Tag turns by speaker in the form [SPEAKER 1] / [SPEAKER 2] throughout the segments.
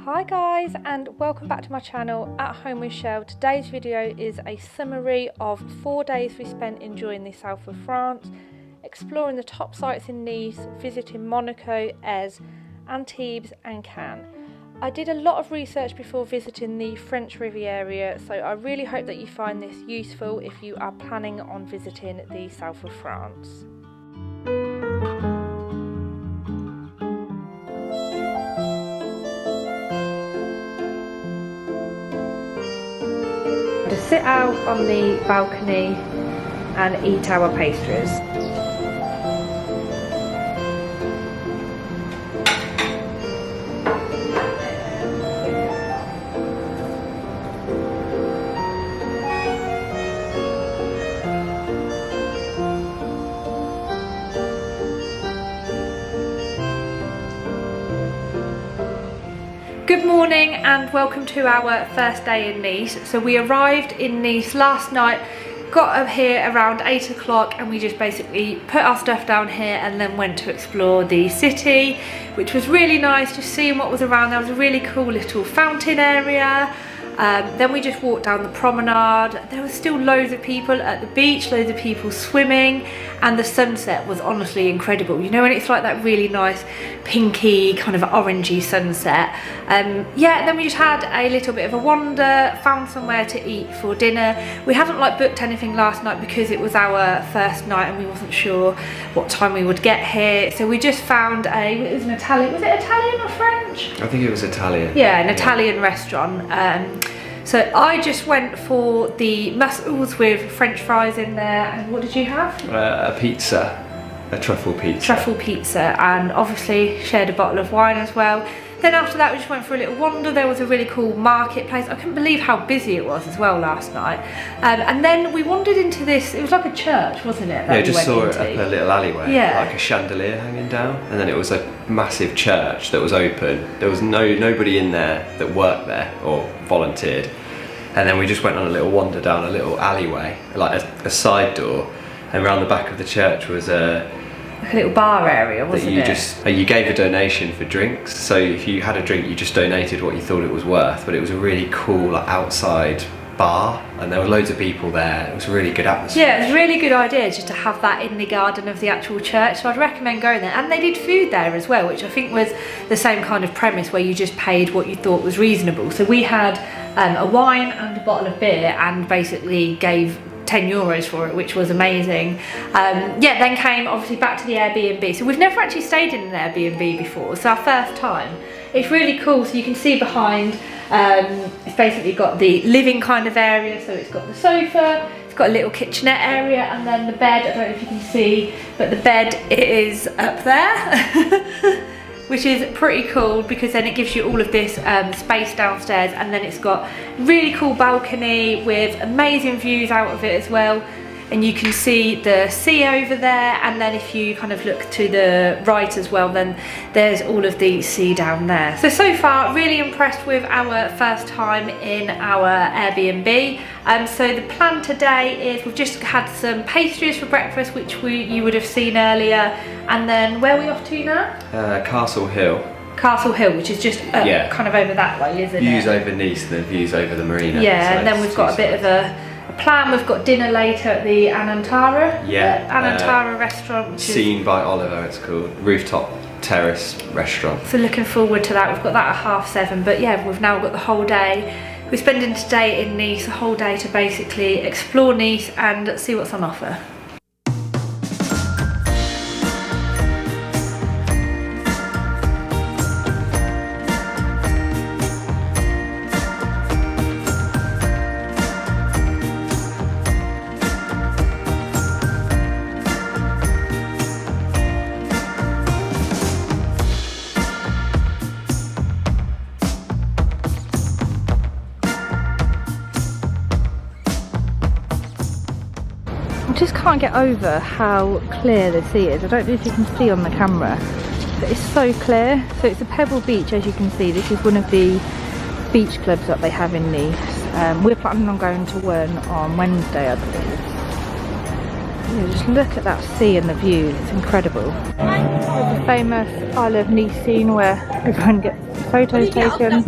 [SPEAKER 1] Hi guys, and welcome back to my channel At Home with Shell. Today's video is a summary of 4 days we spent enjoying the south of France, exploring the top sites in Nice, visiting Monaco, Aix, Antibes and Cannes. I did a lot of research before visiting the French Riviera, so I really hope that you find this useful if you are planning on visiting the south of France. To sit out on the balcony and eat our pastries. Good morning and welcome to our first day in Nice. So we arrived in Nice last night, got up here around 8 o'clock and we just basically put our stuff down here and then went to explore the city, which was really nice, just seeing what was around. There was a really cool little fountain area. Then we just walked down the promenade. There was still loads of people at the beach, loads of people swimming, and the sunset was honestly incredible. You know when it's like that really nice pinky kind of orangey sunset. Yeah, then we just had a little bit of a wander, found somewhere to eat for dinner. We hadn't like booked anything last night because it was our first night and we wasn't sure what time we would get here. So we just found it was an Italian, was it Italian or French?
[SPEAKER 2] I think it was Italian.
[SPEAKER 1] Yeah, an Italian restaurant. So I just went for the mussels with French fries in there, and what did you have?
[SPEAKER 2] A pizza, a truffle pizza.
[SPEAKER 1] Truffle pizza, and obviously shared a bottle of wine as well. Then after that we just went for a little wander. There was a really cool marketplace. I couldn't believe how busy it was as well last night. And then we wandered into this, it was like a church, wasn't it?
[SPEAKER 2] Yeah, just saw it up a little alleyway,
[SPEAKER 1] yeah,
[SPEAKER 2] like a chandelier hanging down, and then it was a massive church that was open. There was nobody in there that worked there or volunteered. And then we just went on a little wander down a little alleyway, like a side door, and around the back of the church was a
[SPEAKER 1] little bar area, wasn't it?
[SPEAKER 2] You gave a donation for drinks, so if you had a drink you just donated what you thought it was worth, but it was a really cool like, outside bar and there were loads of people there. It was a really good atmosphere.
[SPEAKER 1] Yeah, it was a really good idea just to have that in the garden of the actual church, so I'd recommend going there. And they did food there as well, which I think was the same kind of premise where you just paid what you thought was reasonable. So we had a wine and a bottle of beer and basically gave 10 euros for it, which was amazing. Yeah, then came obviously back to the Airbnb. So we've never actually stayed in an Airbnb before, it's our first time. It's really cool, so you can see behind, it's basically got the living kind of area, so it's got the sofa, it's got a little kitchenette area, and then the bed, I don't know if you can see, but the bed is up there. Which is pretty cool because then it gives you all of this space downstairs, and then it's got really cool balcony with amazing views out of it as well, and you can see the sea over there, and then if you kind of look to the right as well, then there's all of the sea down there. So far really impressed with our first time in our Airbnb. So the plan today is we've just had some pastries for breakfast, which you would have seen earlier, and then where are we off to now?
[SPEAKER 2] Castle Hill.
[SPEAKER 1] Castle Hill, which is just kind of over that way, isn't it?
[SPEAKER 2] Views over Nice and then views over the marina.
[SPEAKER 1] Yeah, so and then we've got a bit of a plan. We've got dinner later at the Anantara.
[SPEAKER 2] Yeah.
[SPEAKER 1] Anantara restaurant. Which
[SPEAKER 2] Seen by Oliver, it's called. Rooftop terrace restaurant.
[SPEAKER 1] So looking forward to that. We've got that at 7:30, but yeah, we've now got the whole day. We're spending today in Nice, a whole day to basically explore Nice and see what's on offer. I just can't get over how clear the sea is. I don't know if you can see on the camera, but it's so clear. So it's a pebble beach, as you can see. This is one of the beach clubs that they have in Nice. We're planning on going to one on Wednesday, I believe. Yeah, just look at that sea and the view, it's incredible. There's the famous I Love Nice scene where everyone gets photos taken.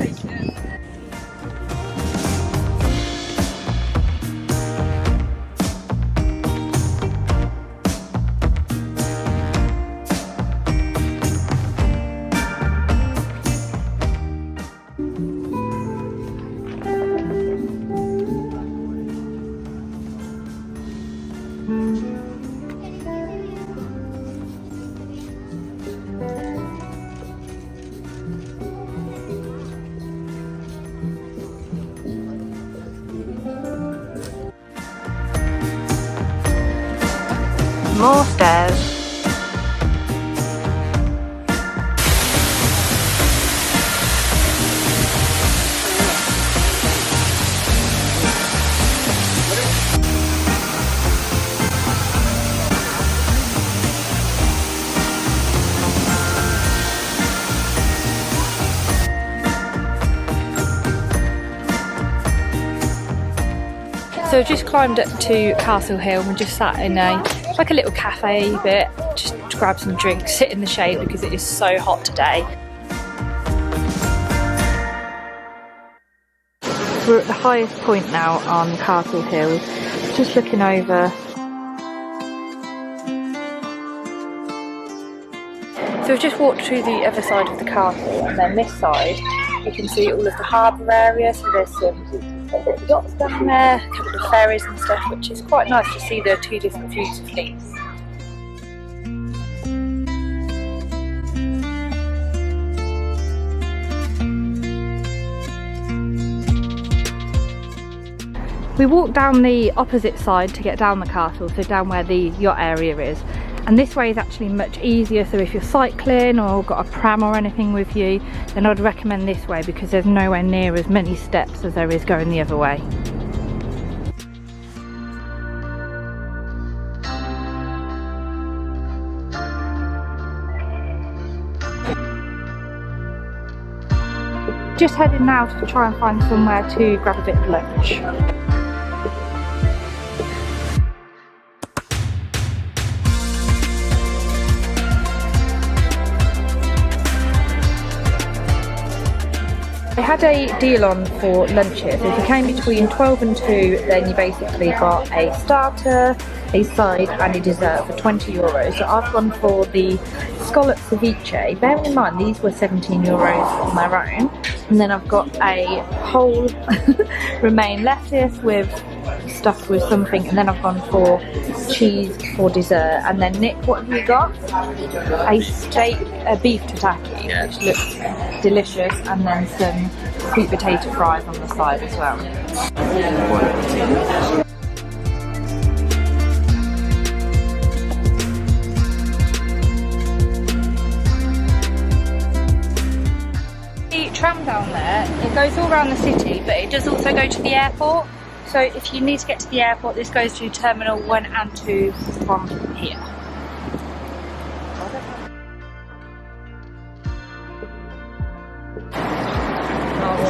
[SPEAKER 1] More stairs. So we've just climbed up to Castle Hill and we just sat in like a little cafe bit, just to grab some drinks, sit in the shade because it is so hot today. We're at the highest point now on Castle Hill, just looking over. So we've just walked through the other side of the castle, and then this side you can see all of the harbour area, so there's some yachts down there, a couple of ferries and stuff, which is quite nice to see the two different views of Nice. We walked down the opposite side to get down the castle, so down where the yacht area is. And this way is actually much easier, so if you're cycling or got a pram or anything with you, then I'd recommend this way because there's nowhere near as many steps as there is going the other way. Just heading now to try and find somewhere to grab a bit of lunch. They had a deal on for lunch here, so if you came between 12 and 2, then you basically got a starter, a side and a dessert for 20 euros. So I've gone for the scallop ceviche. Bearing in mind these were 17 euros on their own. And then I've got a whole romaine lettuce with stuffed with something, and then I've gone for cheese for dessert. And then Nick, what have you got? A steak, a beef tataki, which looks delicious, and then some sweet potato fries on the side as well. The tram down there, it goes all around the city, but it does also go to the airport. So if you need to get to the airport, this goes to Terminal 1 and 2 from here.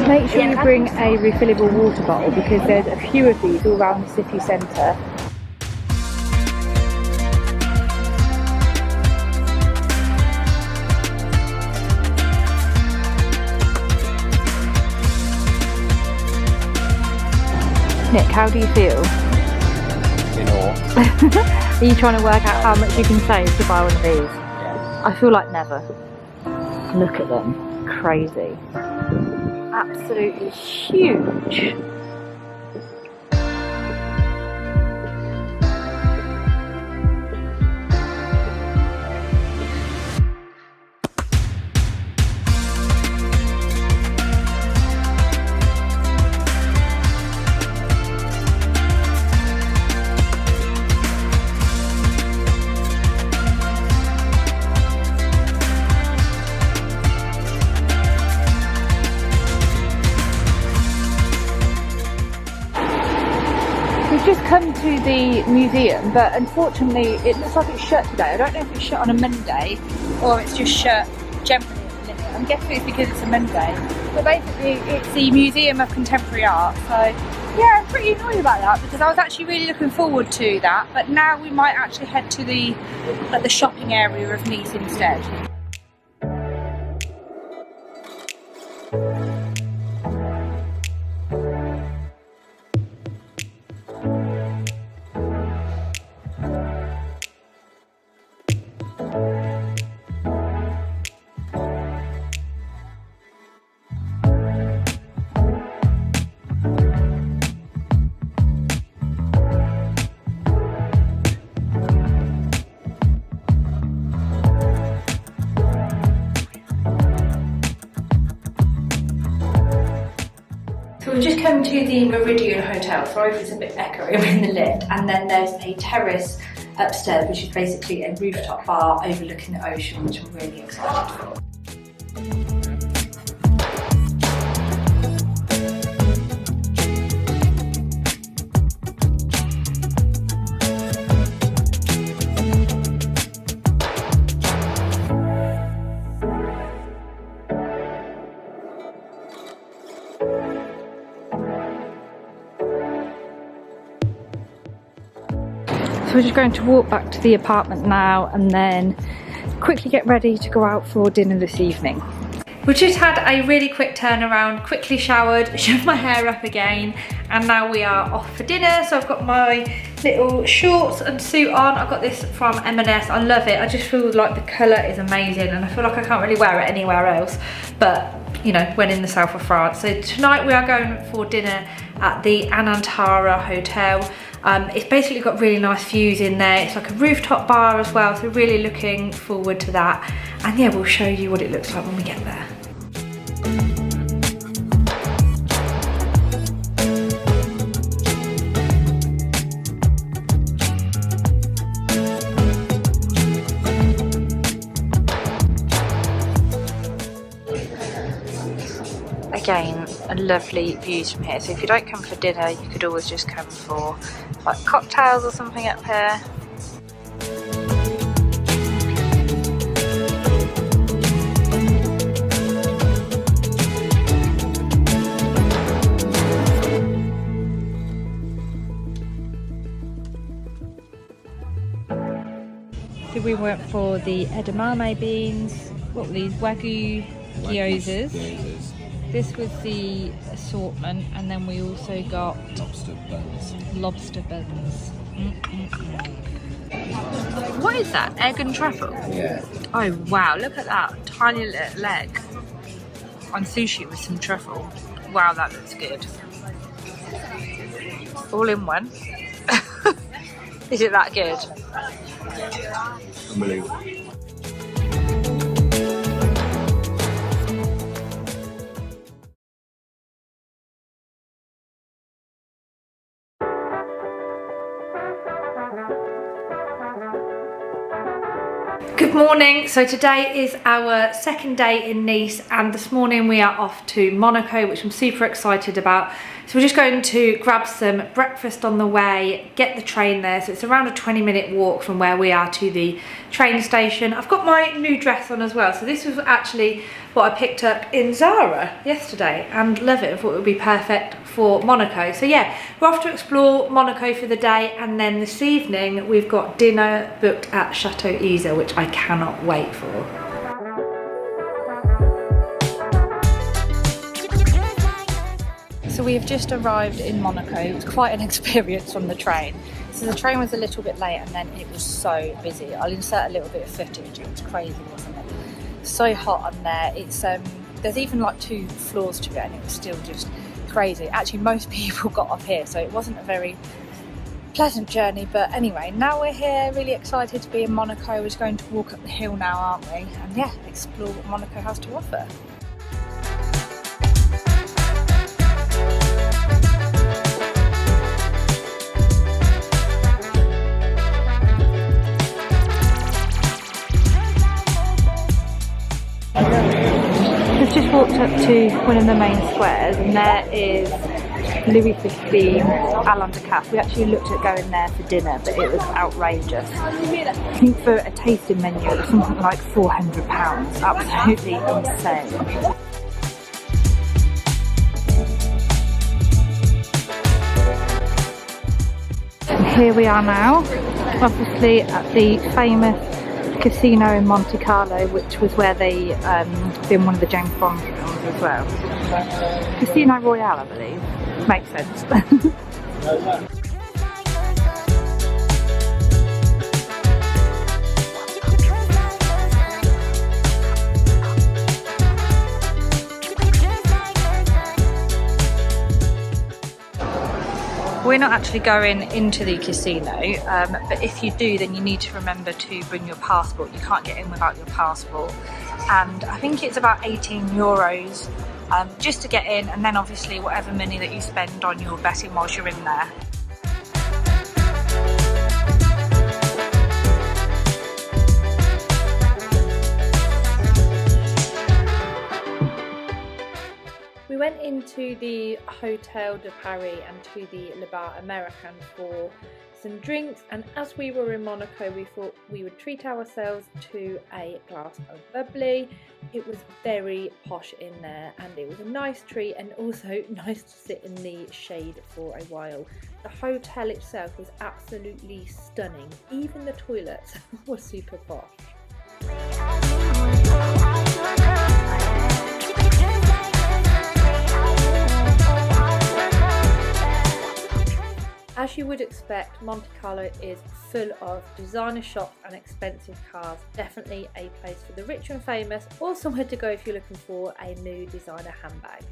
[SPEAKER 1] Make sure you bring a refillable water bottle because there's a few of these all around the city centre. Nick, how do you feel?
[SPEAKER 2] In awe.
[SPEAKER 1] Are you trying to work out how much you can save to buy one of these?
[SPEAKER 2] Yes.
[SPEAKER 1] I feel like never. Look at them. Crazy. Absolutely huge. We've just come to the museum, but unfortunately it looks like it's shut today. I don't know if it's shut on a Monday or it's just shut generally at the minute. I'm guessing it's because it's a Monday. But basically it's the Museum of Contemporary Art, so yeah, I'm pretty annoyed about that because I was actually really looking forward to that, but now we might actually head to the shopping area of Nice instead. We've just come to the Meridian Hotel. Sorry if it's a bit echoey in the lift. And then there's a terrace upstairs, which is basically a rooftop bar overlooking the ocean, which I'm really excited for. So we're just going to walk back to the apartment now and then quickly get ready to go out for dinner this evening. We've just had a really quick turnaround, quickly showered, shoved my hair up again, and now we are off for dinner. So I've got my little shorts and suit on. I've got this from M&S. I love it. I just feel like the colour is amazing and I feel like I can't really wear it anywhere else, but you know, when in the south of France. So tonight we are going for dinner at the Anantara Hotel. It's basically got really nice views in there. It's like a rooftop bar as well, so really looking forward to that. And yeah, we'll show you what it looks like when we get there. Again, a lovely views from here. So if you don't come for dinner, you could always just come for like cocktails or something up here. So we went for the edamame beans. What were these? Wagyu gyozas. This was the assortment, and then we also got lobster buns. What is that? Egg and truffle?
[SPEAKER 2] Yeah.
[SPEAKER 1] Oh wow, look at that tiny little leg on sushi with some truffle. Wow, that looks good. All in one. Is it that good?
[SPEAKER 2] Unbelievable.
[SPEAKER 1] Good morning. So today is our second day in Nice, and this morning we are off to Monaco, which I'm super excited about. So we're just going to grab some breakfast on the way, get the train there. So it's around a 20-minute walk from where we are to the train station. I've got my new dress on as well. So this was actually what I picked up in Zara yesterday and love it. I thought it would be perfect for Monaco. So yeah, we're off to explore Monaco for the day, and then this evening we've got dinner booked at Chateau Isa, which I cannot wait for. So we have just arrived in Monaco. It was quite an experience from the train. So the train was a little bit late and then it was so busy. I'll insert a little bit of footage. It was crazy, wasn't it? So hot on there. It's there's even like 2 floors to it and it was still just crazy. Actually, most people got off here, so it wasn't a very pleasant journey. But anyway, now we're here, really excited to be in Monaco. We're just going to walk up the hill now, aren't we? And yeah, explore what Monaco has to offer. We've just walked up to one of the main squares, and there is Louis XV Alain de Casse. We actually looked at going there for dinner, but it was outrageous. I think for a tasting menu it was something like £400. Absolutely insane. And here we are now, obviously at the famous casino in Monte Carlo, which was where they filmed one of the James Bond films as well. Casino Royale, I believe. Makes sense. We're not actually going into the casino, but if you do, then you need to remember to bring your passport. You can't get in without your passport. And I think it's about 18 euros just to get in, and then obviously whatever money that you spend on your betting whilst you're in there. We went into the Hotel de Paris and to the Le Bar Americain for some drinks, and as we were in Monaco we thought we would treat ourselves to a glass of bubbly. It was very posh in there and it was a nice treat, and also nice to sit in the shade for a while. The hotel itself was absolutely stunning, even the toilets were super posh. As you would expect, Monte Carlo is full of designer shops and expensive cars. Definitely a place for the rich and famous, or somewhere to go if you're looking for a new designer handbag.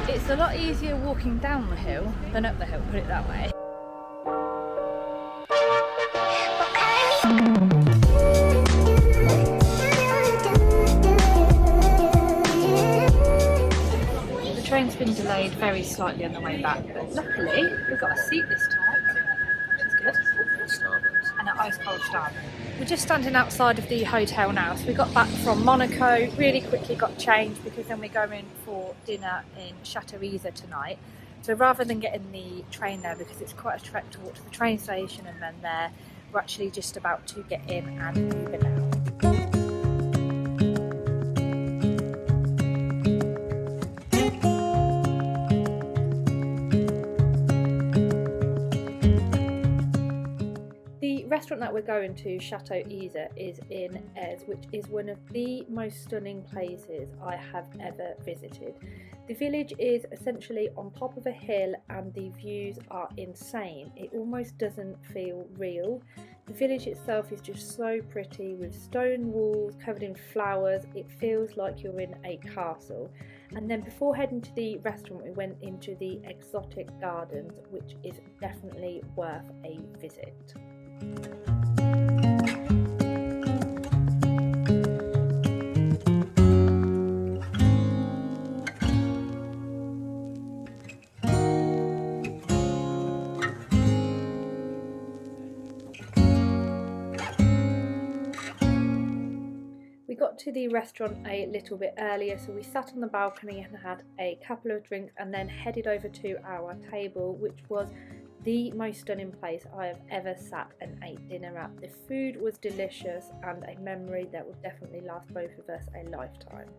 [SPEAKER 1] It's a lot easier walking down the hill than up the hill, put it that way. The train's been delayed very slightly on the way back, but luckily we've got a seat this time, which is good. And an ice cold Starbucks. We're just standing outside of the hotel now, so we got back from Monaco, really quickly got changed because then we're going for dinner in Chateau Isa tonight. So rather than getting the train there, because it's quite a trek to walk to the train station and then there, we're actually just about to get in and Uber now. The restaurant that we're going to, Chateau Isa, is in Ez, which is one of the most stunning places I have ever visited. The village is essentially on top of a hill and the views are insane. It almost doesn't feel real. The village itself is just so pretty with stone walls covered in flowers. It feels like you're in a castle. And then before heading to the restaurant, we went into the exotic gardens, which is definitely worth a visit. We got to the restaurant a little bit earlier, so we sat on the balcony and had a couple of drinks and then headed over to our table, which was the most stunning place I have ever sat and ate dinner at. The food was delicious and a memory that will definitely last both of us a lifetime.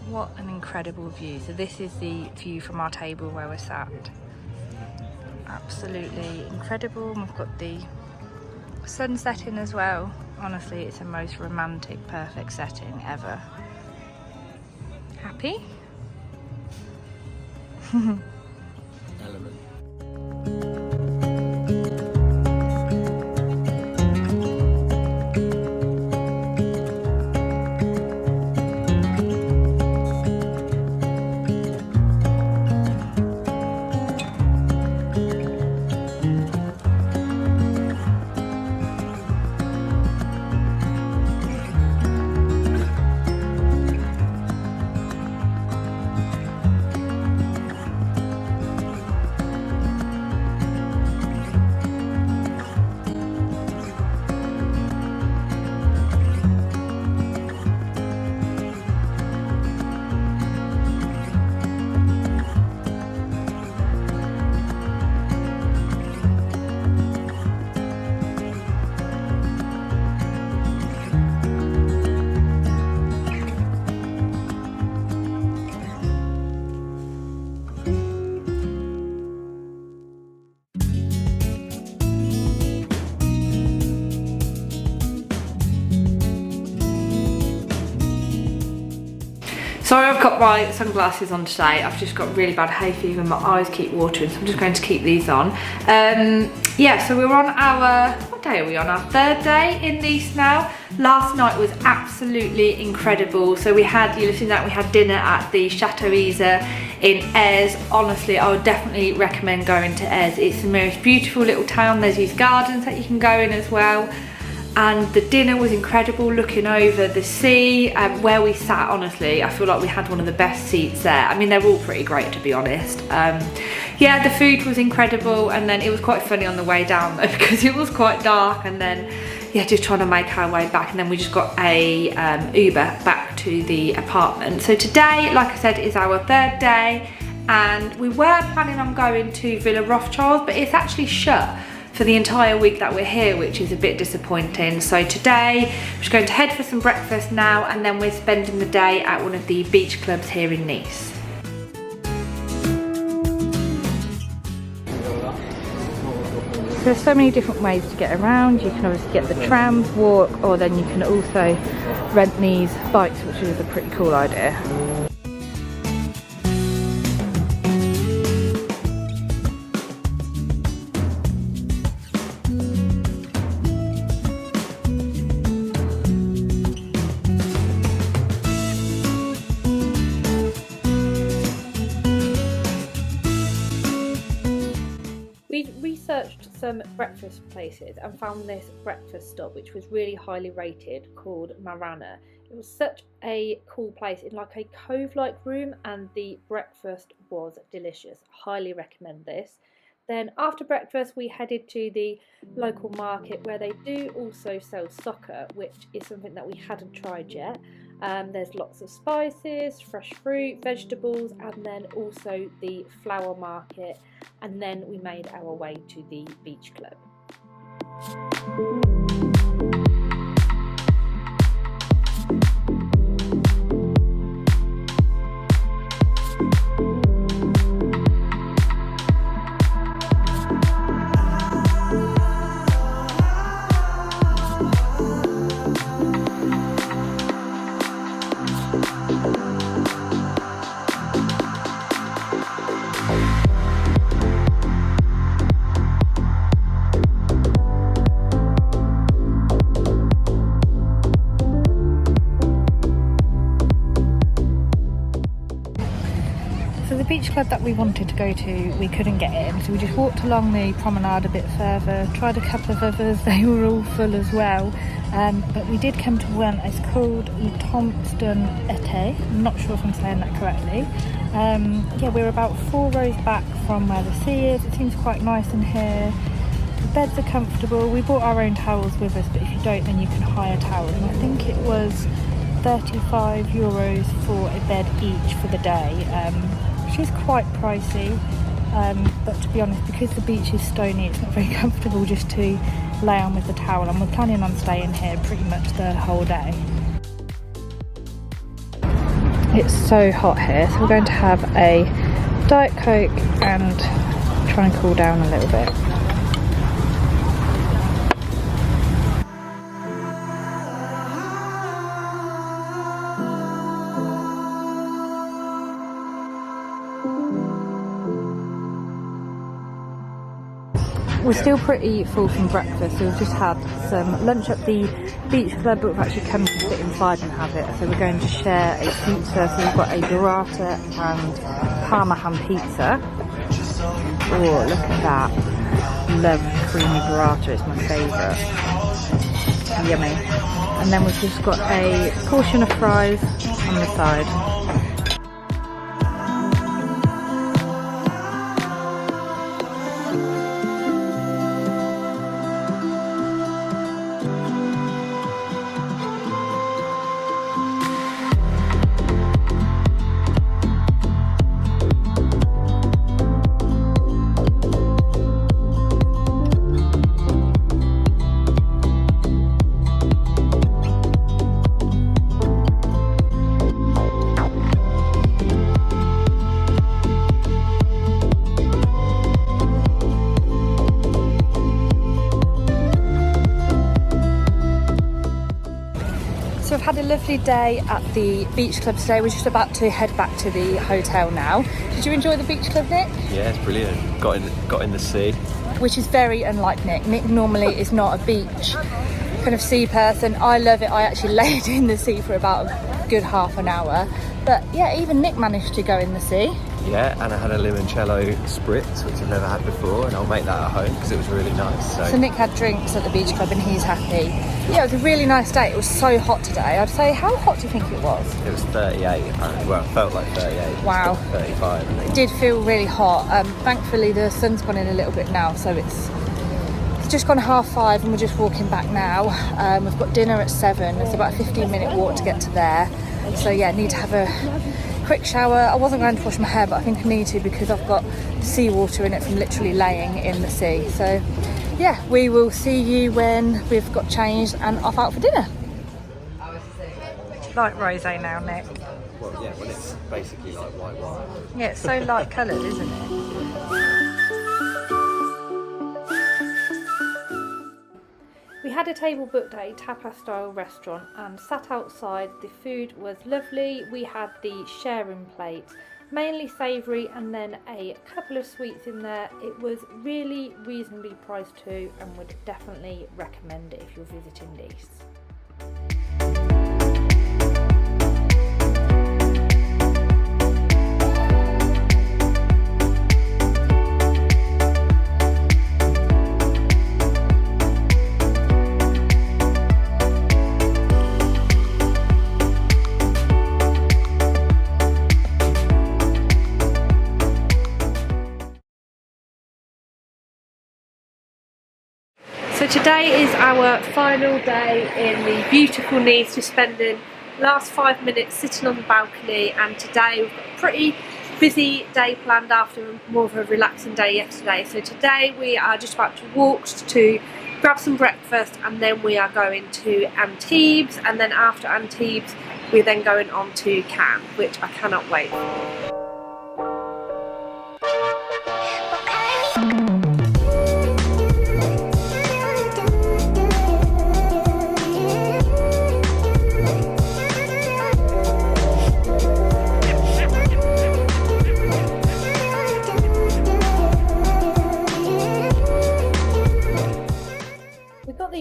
[SPEAKER 1] What an incredible view. So this is the view from our table where we're sat. Absolutely incredible. And we've got the sun setting as well. Honestly, it's the most romantic, perfect setting ever. Happy?
[SPEAKER 2] Element.
[SPEAKER 1] Sorry, I've got my sunglasses on today. I've just got really bad hay fever and my eyes keep watering, so I'm just going to keep these on. Yeah, so we're on our, what day are we on? Our third day in Nice now. Last night was absolutely incredible. So we had, you listen to that, we had dinner at the Chateau Isa in Aires. Honestly, I would definitely recommend going to Aires. It's the most beautiful little town. There's these gardens that you can go in as well. And the dinner was incredible, looking over the sea. Where we sat, honestly, I feel like we had one of the best seats there. I mean, they're all pretty great, to be honest. Yeah, the food was incredible, and then it was quite funny on the way down though, because it was quite dark, and then, yeah, just trying to make our way back, and then we just got a Uber back to the apartment. So today, like I said, is our third day, and we were planning on going to Villa Rothschild, but it's actually shut for the entire week that we're here, which is a bit disappointing. So today we're just going to head for some breakfast now, and then we're spending the day at one of the beach clubs here in Nice. There's so many different ways to get around. You can obviously get the trams, walk, or then you can also rent these bikes, which is a pretty cool idea. We researched some breakfast places and found this breakfast stop, which was really highly rated, called Marana. It was such a cool place in like a cove-like room, and the breakfast was delicious. Highly recommend this. Then after breakfast we headed to the local market, where they do also sell soccer, which is something that we hadn't tried yet. There's lots of spices, fresh fruit, vegetables, and then also the flower market, and then we made our way to the beach club. The beach club that we wanted to go to, we couldn't get in, so we just walked along the promenade a bit further, tried a couple of others. They were all full as well, but we did come to one. It's called Le Thompson Ete. I'm not sure if I'm saying that correctly. Yeah, we're about 4 rows back from where the sea is. It seems quite nice in here. The beds are comfortable. We brought our own towels with us, but if you don't, then you can hire towels, and I think it was €35 for a bed each for the day, which is quite pricey, but to be honest, because the beach is stony, it's not very comfortable just to lay on with the towel, and we're planning on staying here pretty much the whole day. It's so hot here, so we're going to have a Diet Coke and try and cool down a little bit. We're still pretty full from breakfast, so we've just had some lunch at the beach club, but we've actually come to sit inside and have it. So we're going to share a pizza. So we've got a burrata and Parma ham pizza. Oh, look at that. Love creamy burrata, it's my favourite. Yummy. And then we've just got a portion of fries on the side. lovely day at the beach club today. We're just about to head back to the hotel now. Did you enjoy the beach club, Nick?
[SPEAKER 2] Yeah, it's brilliant. Got in the sea.
[SPEAKER 1] Which is very unlike Nick. Nick normally is not a beach kind of sea person. I love it. I actually laid in the sea for about a good half an hour. But yeah, even Nick managed to go in the sea.
[SPEAKER 2] Yeah, and I had a limoncello spritz, which I've never had before, and I'll make that at home because it was really nice.
[SPEAKER 1] So Nick had drinks at the beach club and he's happy. Yeah, it was a really nice day. It was so hot today. I'd say, how hot do you think it was?
[SPEAKER 2] It was 38 apparently. Well, it felt like 38.
[SPEAKER 1] Wow.
[SPEAKER 2] 35, I think.
[SPEAKER 1] It did feel really hot. Thankfully the sun's gone in a little bit now, so it's just gone 5:30 and we're just walking back now. We've got dinner at 7. It's about a 15-minute walk to get to there. So yeah, need to have a quick shower. I wasn't going to wash my hair, but I think I need to because I've got seawater in it from literally laying in the sea. So yeah, we will see you when we've got changed and off out for dinner. Like rosé now, Nick.
[SPEAKER 2] Well, yeah, when it's basically like white wine.
[SPEAKER 1] Yeah, it's so light coloured, isn't it? We had a table booked at a tapas style restaurant and sat outside. The food was lovely. We had the sharing plate, mainly savoury and then a couple of sweets in there. It was really reasonably priced too and would definitely recommend it if you're visiting Nice. So today is our final day in the beautiful Nice, just spending the last 5 minutes sitting on the balcony, and today we've got a pretty busy day planned after more of a relaxing day yesterday. So today we are just about to walk to grab some breakfast and then we are going to Antibes, and then after Antibes we're then going on to Cannes, which I cannot wait for.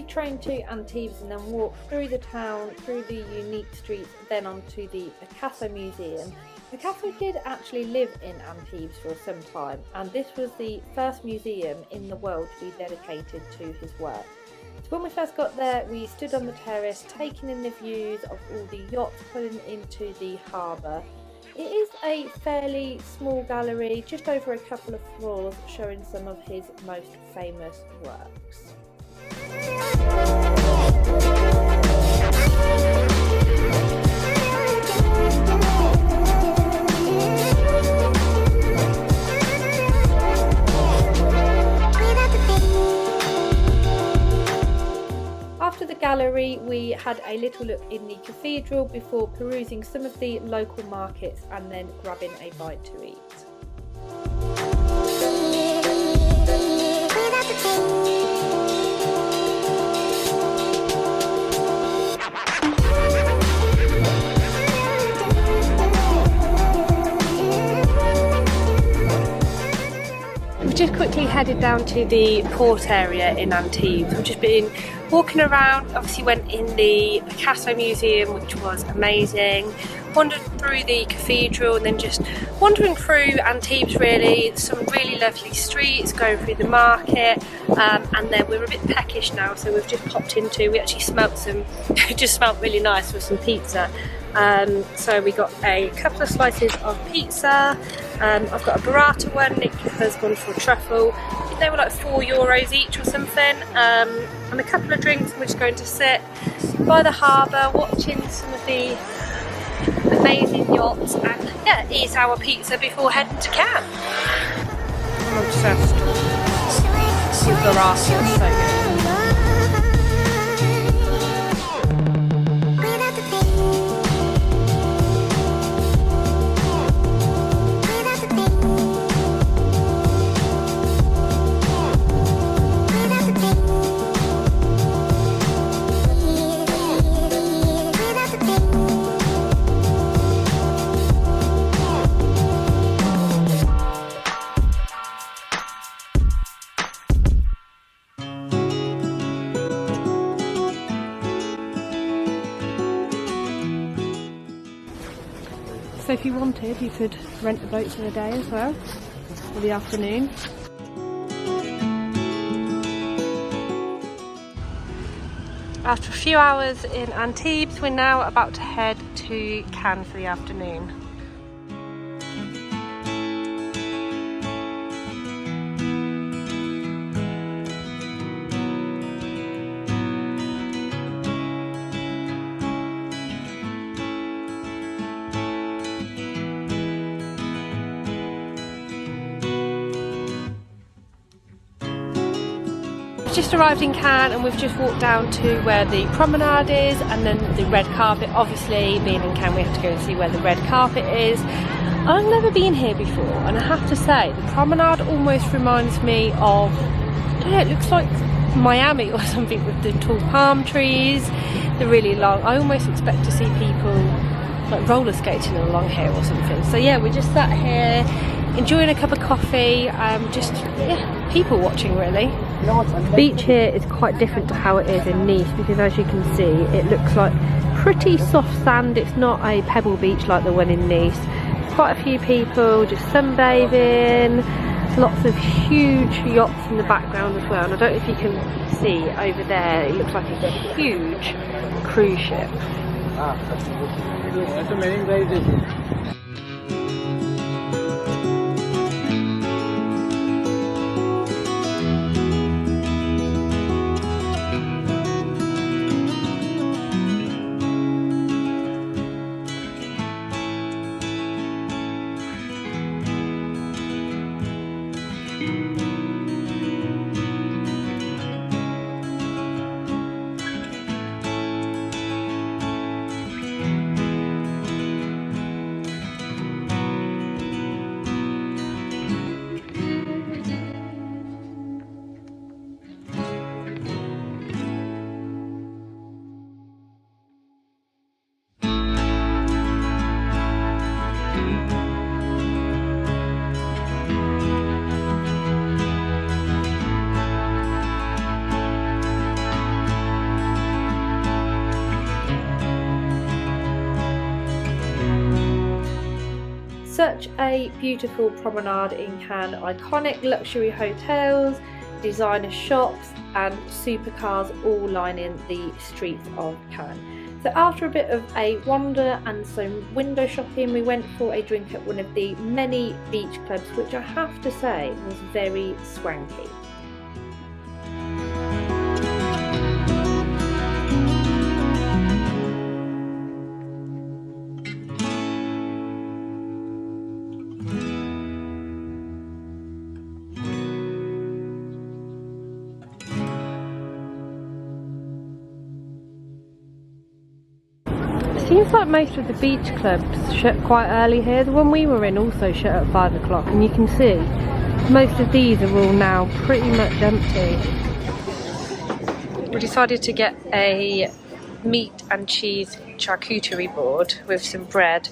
[SPEAKER 1] Train to Antibes and then walk through the town, through the unique streets, then onto the Picasso Museum. Picasso did actually live in Antibes for some time, and this was the first museum in the world to be dedicated to his work. So when we first got there, we stood on the terrace taking in the views of all the yachts pulling into the harbour. It is a fairly small gallery, just over a couple of floors, showing some of his most famous works. After the gallery, we had a little look in the cathedral before perusing some of the local markets and then grabbing a bite to eat. Just quickly headed down to the port area in Antibes. We've just been walking around, obviously went in the Picasso Museum, which was amazing, wandered through the cathedral and then just wandering through Antibes really. Some really lovely streets, going through the market, and then we're a bit peckish now, so we've just popped into, we actually smelt some, it just smelt really nice with some pizza. So we got a couple of slices of pizza. I've got a burrata one, Nick has gone for a truffle. I think they were like €4 each or something. And a couple of drinks, and we're just going to sit by the harbour watching some of the amazing yachts and yeah, eat our pizza before heading to Cannes. I'm obsessed with burrata, it's so good.
[SPEAKER 3] Without the pain.
[SPEAKER 1] if you wanted, you could rent the boat for the day as well, for the afternoon. After a few hours in Antibes, we're now about to head to Cannes for the afternoon. Just arrived in Cannes and we've just walked down to where the promenade is and then the red carpet. Obviously, being in Cannes, we have to go and see where the red carpet is. I've never been here before, and I have to say the promenade almost reminds me of, I don't know, it looks like Miami or something, with the tall palm trees, the really long. I almost expect to see people like roller skating along here or something. So yeah, we're just sat here enjoying a cup of coffee, just people watching really. The beach here is quite different to how it is in Nice, because as you can see it looks like pretty soft sand. It's not a pebble beach like the one in Nice. Quite a few people just sunbathing, lots of huge yachts in the background as well, and I don't know if you can see over there, it looks like a huge cruise ship. Such a beautiful promenade in Cannes, iconic luxury hotels, designer shops and supercars all lining the streets of Cannes. So after a bit of a wander and some window shopping, we went for a drink at one of the many beach clubs, which I have to say was very swanky. Seems like most of the beach clubs shut quite early here. The one we were in also shut at 5 o'clock, and you can see most of these are all now pretty much empty. We decided to get a meat and cheese charcuterie board with some bread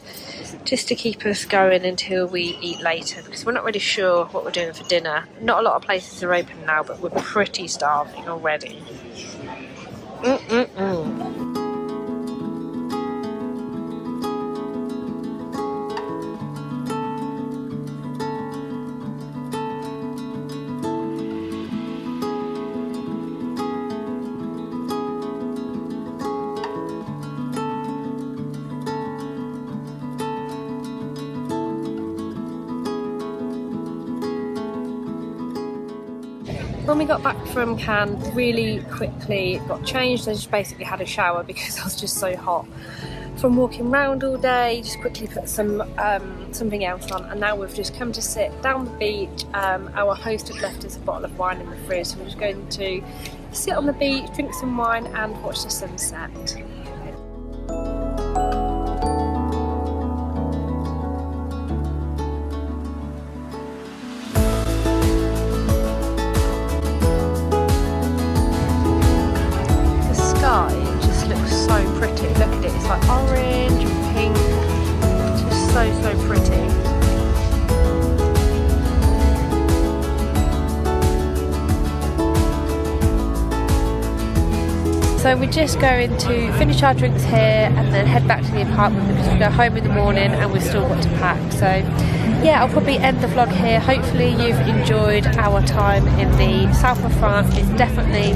[SPEAKER 1] just to keep us going until we eat later, because we're not really sure what we're doing for dinner. Not a lot of places are open now, but we're pretty starving already. When we got back from Cannes, really quickly got changed. I just basically had a shower because I was just so hot from walking around all day. Just quickly put some something else on, and now we've just come to sit down the beach. Our host had left us a bottle of wine in the fridge, so we're just going to sit on the beach, drink some wine and watch the sunset. It's like orange and pink, just so pretty. So we're just going to finish our drinks here and then head back to the apartment because we go home in the morning and we've still got to pack. So yeah, I'll probably end the vlog here. Hopefully you've enjoyed our time in the south of France. It's definitely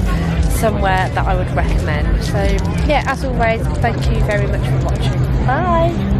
[SPEAKER 1] somewhere that I would recommend. So yeah, as always, thank you very much for watching. Bye!